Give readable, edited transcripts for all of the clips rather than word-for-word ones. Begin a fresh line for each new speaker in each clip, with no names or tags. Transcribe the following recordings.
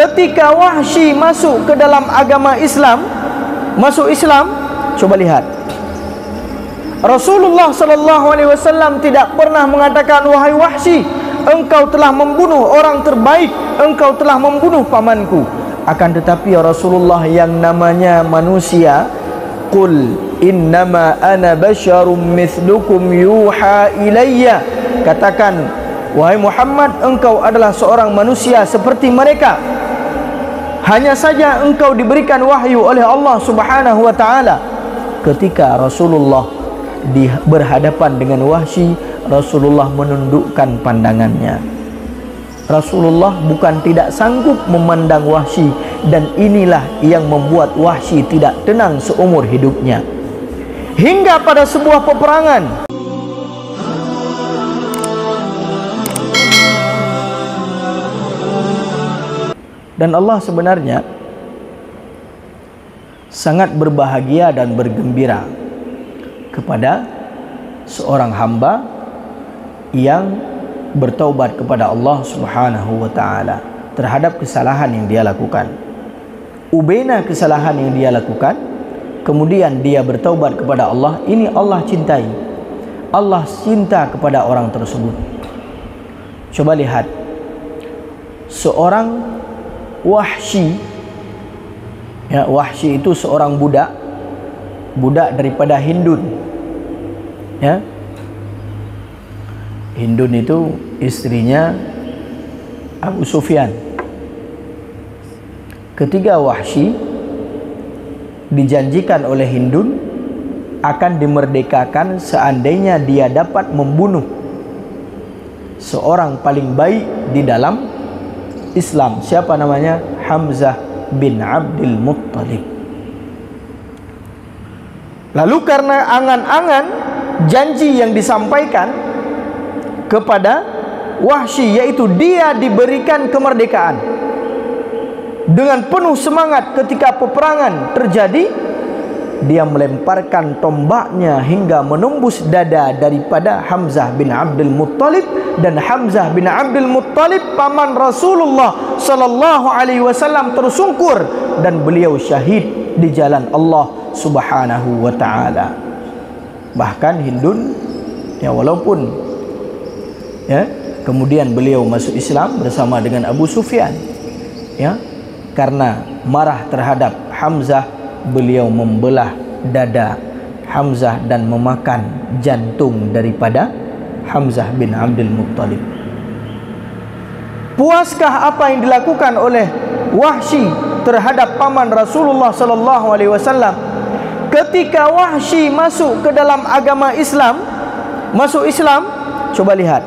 Ketika Wahsy masuk ke dalam agama Islam, masuk Islam, coba lihat, Rasulullah sallallahu alaihi wasallam tidak pernah mengatakan, wahai Wahsy, engkau telah membunuh orang terbaik, engkau telah membunuh pamanku. Akan tetapi Rasulullah yang namanya manusia, qul innama ana basyarum mithlukum yuha ilayya, katakan, wahai Muhammad, engkau adalah seorang manusia seperti mereka, hanya saja engkau diberikan wahyu oleh Allah Subhanahu wa ta'ala. Ketika Rasulullah berhadapan dengan Wahsy, Rasulullah menundukkan pandangannya. Rasulullah bukan tidak sanggup memandang Wahsy, dan inilah yang membuat Wahsy tidak tenang seumur hidupnya. Hingga pada sebuah peperangan, dan Allah sebenarnya sangat berbahagia dan bergembira kepada seorang hamba yang bertaubat kepada Allah Subhanahu wa ta'ala terhadap kesalahan yang dia lakukan. Ubena kesalahan yang dia lakukan, kemudian dia bertaubat kepada Allah, ini Allah cintai. Allah cinta kepada orang tersebut. Coba lihat, seorang Wahsy, ya, Wahsy itu seorang budak daripada Hindun, ya. Hindun itu istrinya Abu Sufyan. Ketika Wahsy dijanjikan oleh Hindun akan dimerdekakan seandainya dia dapat membunuh seorang paling baik di dalam Islam. Siapa namanya? Hamzah bin Abdul Muttalib. Lalu karena angan-angan janji yang disampaikan kepada Wahsy, yaitu dia diberikan kemerdekaan, dengan penuh semangat ketika peperangan terjadi, dia melemparkan tombaknya hingga menembus dada daripada Hamzah bin Abdul Muttalib, dan Hamzah bin Abdul Muttalib paman Rasulullah sallallahu alaihi wasallam tersungkur dan beliau syahid di jalan Allah Subhanahu wa taala. Bahkan Hindun, ya, walaupun ya kemudian beliau masuk Islam bersama dengan Abu Sufyan, ya, karena marah terhadap Hamzah, beliau membelah dada Hamzah dan memakan jantung daripada Hamzah bin Abdul Muttalib. Puaskah apa yang dilakukan oleh Wahsy terhadap paman Rasulullah sallallahu alaihi wasallam? Ketika Wahsy masuk ke dalam agama Islam, masuk Islam, coba lihat,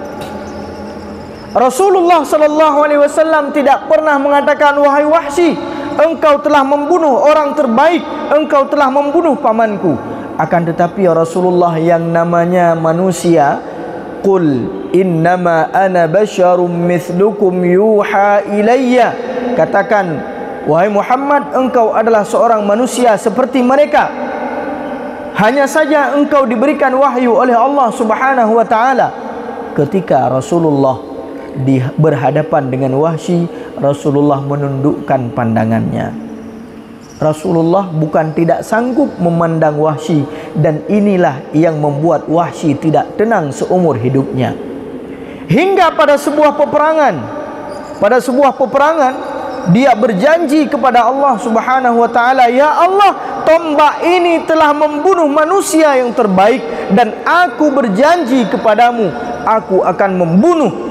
Rasulullah sallallahu alaihi wasallam tidak pernah mengatakan, wahai Wahsy, engkau telah membunuh orang terbaik, engkau telah membunuh pamanku. Akan tetapi Rasulullah yang namanya manusia, qul innama ana basyarum mithlukum yuha ilayya, katakan, wahai Muhammad, engkau adalah seorang manusia seperti mereka, hanya saja engkau diberikan wahyu oleh Allah Subhanahu wa ta'ala. Ketika Rasulullah berhadapan dengan Wahsy, Rasulullah menundukkan pandangannya. Rasulullah bukan tidak sanggup memandang Wahsy, dan inilah yang membuat Wahsy tidak tenang seumur hidupnya. Hingga pada sebuah peperangan, dia berjanji kepada Allah Subhanahu wa ta'ala, ya Allah, tombak ini telah membunuh manusia yang terbaik, dan aku berjanji kepadamu, aku akan membunuh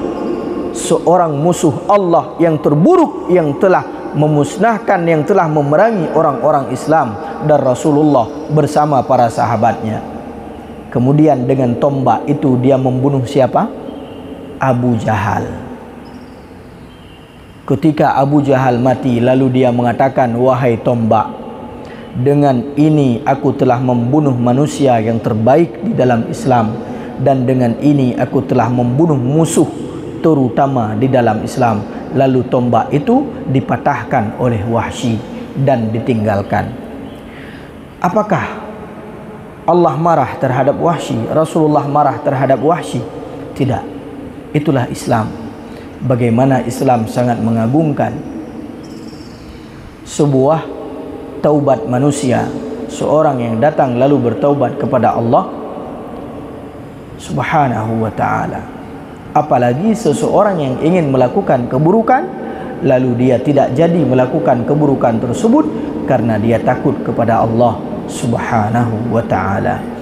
seorang musuh Allah yang terburuk, yang telah memusnahkan, yang telah memerangi orang-orang Islam. Dan Rasulullah bersama para sahabatnya, kemudian dengan tombak itu dia membunuh siapa? Abu Jahal. Ketika Abu Jahal mati, lalu dia mengatakan, wahai tombak, dengan ini aku telah membunuh manusia yang terbaik di dalam Islam, dan dengan ini aku telah membunuh musuh terutama di dalam Islam. Lalu tombak itu dipatahkan oleh Wahsy dan ditinggalkan. Apakah Allah marah terhadap Wahsy? Rasulullah marah terhadap Wahsy? Tidak. Itulah Islam. Bagaimana Islam sangat mengagungkan sebuah taubat manusia, seorang yang datang lalu bertaubat kepada Allah Subhanahu wa ta'ala. Apalagi seseorang yang ingin melakukan keburukan lalu dia tidak jadi melakukan keburukan tersebut karena dia takut kepada Allah Subhanahu wa ta'ala.